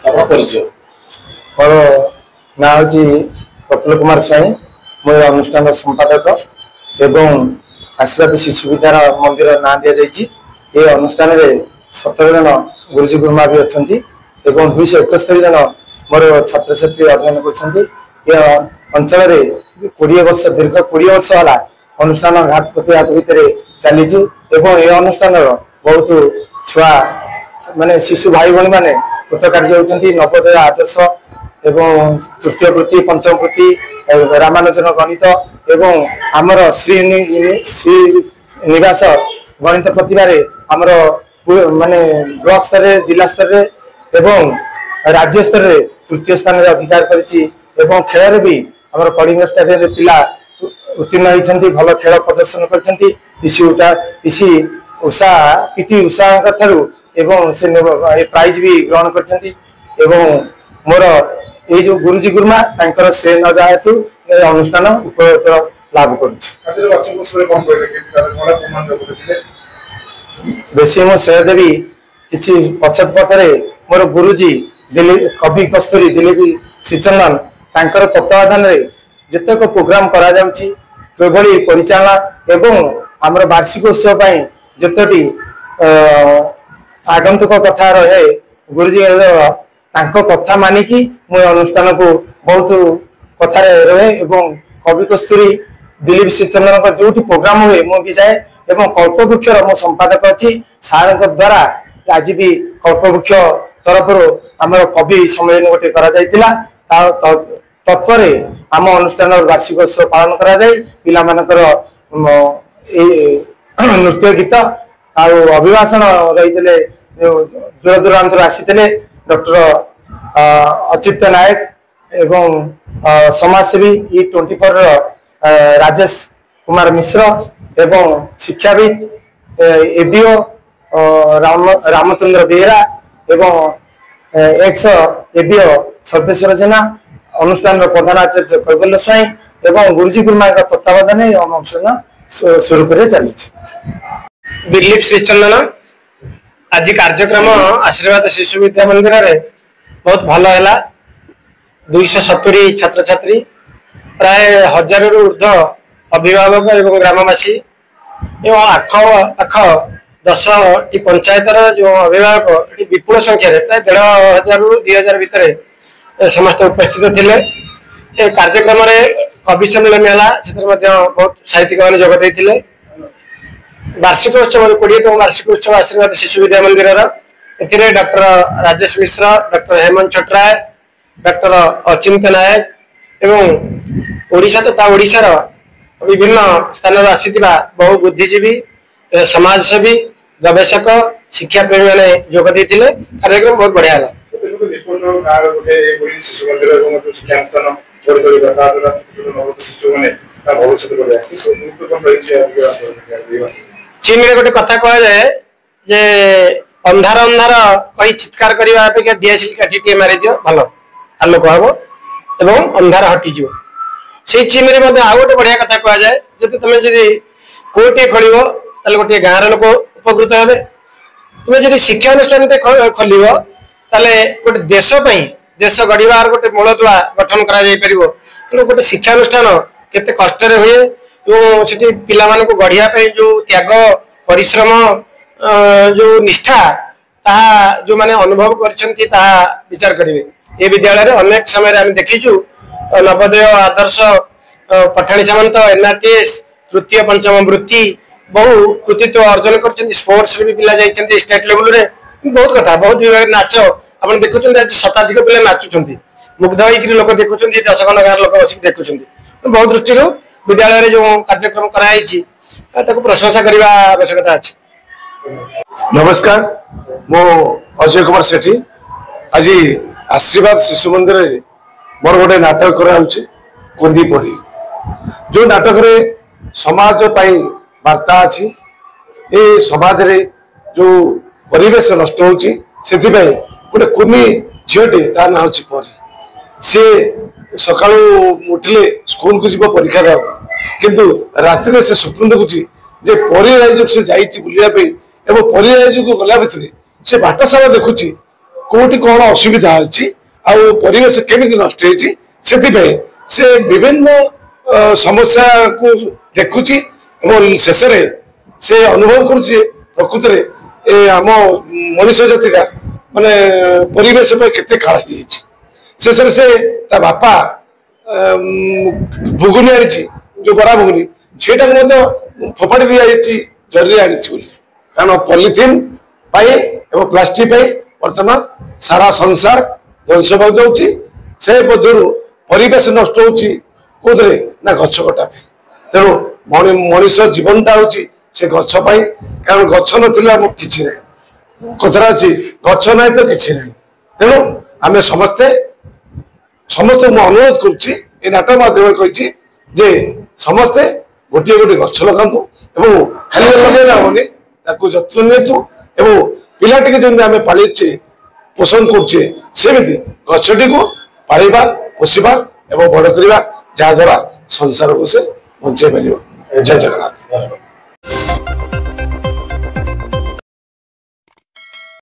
आपन परिचय मोर ना हूँ प्रफुल्ल कुमार स्वाई मो अनुष्ठान संपादक एवं आशीर्वाद शिशु विद्यार मंदिर ना दि जाइए अनुष्ठान में 17 जन गुरुजी गुरुमा भी अच्छा 271 जन मोर छात्र छात्री अध्ययन कर अंचल 20 वर्ष दीर्घ 20 वर्ष है अनुष्ठान घात प्रतिघात भितर चली ये अनुष्ठान बहुत छुआ माने शिशु भाई भाई मैंने कृतकार्य होती नवोदय आदर्श एवं तृतीय वृत्ति पंचम वृत्ति रामानुजन गणित एवं आमर श्री निवास गणित प्रतिभा आमर माने ब्लॉक स्तर जिला स्तर एवं राज्य स्तर तृतीय स्थान में अधिकार करिछि एवं खेल भी आमर कलिंग स्टेडियम पिला उत्तीर्ण होती भल खेल प्रदर्शन करछन्ति इसी उषा पीटी उषा एवं से प्राइज भी ग्रहण करछन्ति एवं मोर ये जो गुरुजी गुरुमा तांकर श्रेय न जा हेतु अनुष्ठान उपयोगित लाभ बेसी मो श्रेय देवी किछि पश्चातपटरे मोर गुरुजी दिलीप कवि कस्तूरी दिलीप श्रीचंदन तांकर तत्वावधान रे जतक प्रोग्राम करा जाउछि केवली परिचालना एवं आमर वार्षिक उत्सव पई जतटी आगंतुक कथा रहे गुरुजी तांको कथा मानिकी मो अनुष्ठान को बहुत कथा रहे एवं कवि कस्तूरी दिलीप श्रीचंदन जो प्रोग्राम हुए मु भी जाए एवं कल्पवृक्ष मो संपादक अच्छी सार द्वारा आज भी कल्पवृक्ष तरफ आम कवि सम्मेलन गोटे तत्पर आम अनुष्ठान वार्षिक उत्सव पालन कर नृत्य गीत अभिभाषण रही दूर दूरांत आसी डॉक्टर अच्युत नायक एवं समाजसेवी E24 राजेश कुमार मिश्र एवं शिक्षाविद एबीओ रामचंद्र बेहरा एवं एक्स एबीओ सर्वेश्वर जेना अनुष्ठान प्रधान आचार्य कैबल्य स्वाई एवं गुरुजी गुरुमा तत्वावधान अनुष्ठान सुरुखुर चली दिलीप श्रीचंदन आज कार्यक्रम आशीर्वाद शिशु विद्या मंदिर रे बहुत भल है 270 छात्र छात्री प्राय 1000 रु ऊर्ध अभिभावक एवं ग्रामवासी एवं आख आख 10टी पंचायतर जो अभिभावक विपुल संख्यार प्राय 1500 रु 2000 भितर समस्त उपस्थित थे कार्यक्रम कवि सम्मेलन है बहुत साहित्यिक मैंने जोगदे वार्षिक उत्सव 20तम वार्षिक उत्सव आशीर्वाद शिशु विद्या मंदिर ए डॉक्टर राजेश मिश्र डॉक्टर हेमंत छोटराय डॉक्टर अचिंत नायक एवं ओडिशा तथा ओडिशार विभिन्न स्थान आसीथिबा बहु बुद्धिजीवी समाजसेवी गवेषक शिक्षा प्रेमी मैंने जोग देते कार्यक्रम बहुत बढ़िया है। चीन में गोटे कथा कह जाए जे अंधार अंधार कही चित्कार करने अपेक्षा डीएसएल काठी मारी दियो भल आलोक हम एवं अंधार हटिज से चीन में आउ गोटे बढ़िया कथा कह जाए जब तुम कोटे खोल गोटे गाँव लोक उपकृत हे तुम्हें जब शिक्षानुष्ठान खोल गोटे देश गढ़ार गोटे मूलदुआ गठन कर गोटे शिक्षानुष्ठान केते कष्ट हुए से पिला गढ़िया जो त्याग परिश्रम जो निष्ठा ताहा जो माने अनुभव करछंती ताहा विचार करिवे ए विद्यालय अनेक समय आम देखीचु नवोदय आदर्श पठाणी सामंत एनआरटीएस तृतीय पंचम वृत्ति बहु कृतित्व अर्जन कर स्पोर्ट्स भी पिला जाइछंती स्टेट लेवल रे बहुत कथा बहुत विभाग नाच आपन देखुछंती आज शताधिक पिला नाचुछंती मुग्ध होइकरी लोक देखुछंती 10 खंड गार लोक बसिक देखुछंती बहुत दृष्टि विद्यालय रे जो कार्यक्रम कराई ताको प्रशंसा करबा आवश्यकता अछि। नमस्कार मो अजय कुमार सेठी आज आशीर्वाद शिशु मंदिर मोर गोटे नाटक कुंदी परी जो नाटक रे समाज पाई वार्ता अच्छी ए समाज रे जो परिवेश नष्ट होची सेथि पई गोटे कुनी झीटे ता ना होची परी से सकाळू उठिले स्कूल को जीव परीक्षा दे किंतु रात्रि से स्वप्न देखुची जे परी राइज से जाइची बुलिया पे एवं परी राइज को गला भितरे से बाट सारा देखुची कोटी कौन असुविधा अच्छी आरिवेश केमी नष्ट से विभिन्न समस्या को देखुची शेष से अनुभव करुचे प्रकृत में आम मनुष्य जाति का माने परिवेश केते काल शेष से ता बापा भुगुनी आनी जो बड़ा भुगुनी से फोपाड़ी दी जाइए जरूरी आनी कारण पॉलिथिन प्लास्टिक बर्तमान सारा संसार ध्वंस जाऊँगी से मध्य परिवेश नष्ट होदे ना गछ कटा तेणु मनीष जीवनटा हूँ से गछपाई कारण गछ ना कि कथा अच्छी गछ ना तो कि तेणु आम समस्ते समस्त अनुरोध करुच्ची नाटक माध्यम कही जे समस्ते गोटे गोटे गछ लगातु खाली लगे हेनी जत्न नियतु पिलाटी जमी आम पाचे पोषण करुचे सेमती गछटी को पाड़ा पोषा और बड़ करवा जहाद्वारा संसार को से बचाई पार। जय जगन्नाथ।